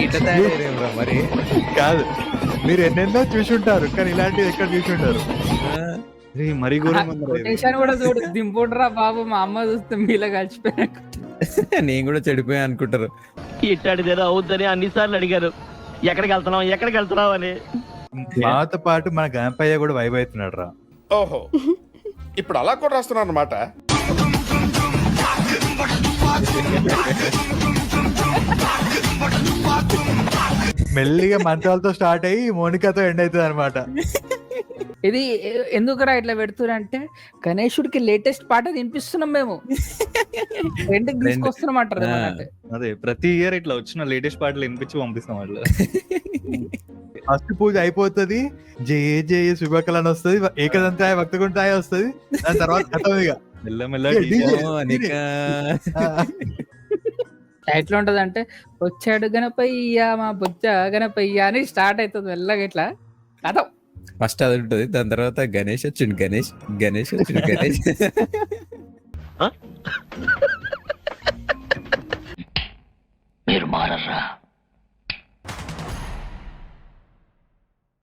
ఇట్లా తయారయ్యారేమ్రా మరి. కాదు, మీరు ఎన్నెన్నో చూసుంటారు కానీ ఇలాంటివి ఎక్కడ చూసుంటారు. మరీ ఘోరంగా ఉందిరా ఇది. కొటేషన్ కూడా చూడు దింపుడురా బాబు, మా అమ్మ చూస్తే మీలో కలిసిపోయినా. నేను కూడా చెడిపోయా అనుకుంటారు. ఇట్టాడిదేదో అవుద్దని అన్నిసార్లు అడిగారు, ఎక్కడికి వెళ్తున్నావు అని. మాతో పాటు మన గణపయ్య కూడా వైబ్ అవుతున్నాడు రా. ఓహో, ఇప్పుడు అలా కూడా రాస్తున్నారు అనమాట. మెల్లిగా మంత్రాలతో స్టార్ట్ అయ్యి మోనికాతో ఎండ్ అవుతుంది అనమాట. ఇది ఎందుకురా ఇట్లా పెడుతురంటే గణేశుడికి లేటెస్ట్ పాట వినిపిస్తున్నాం మేము, రెండుకి తీసుకొస్తున్నాం అంటారు ఏమన్నట్టు. అదే ప్రతి ఇయర్ ఇట్లా వచ్చిన లేటెస్ట్ పాటలు వినిపించి పంపిస్తాం అట్లా. ఫస్ట్ పూజ అయిపోతుంది, జయ జయ శుభకళ అని వస్తుంది, ఏకదంతాయ భక్తకుంటాయ వస్తుంది, దాని తర్వాత కథం ఇక అనిక ఎట్లా ఉంటది అంటే వచ్చాడు గణపయ్య మా బొజ్జ గణపయ్య అని స్టార్ట్ అవుతుంది మెల్లగా ఇట్లా కథం. ఫస్ట్ అది ఉంటుంది, దాని తర్వాత గణేష్ వచ్చిండు, గణేష్ వచ్చిండు, గణేష్. మీరు మారర్రా.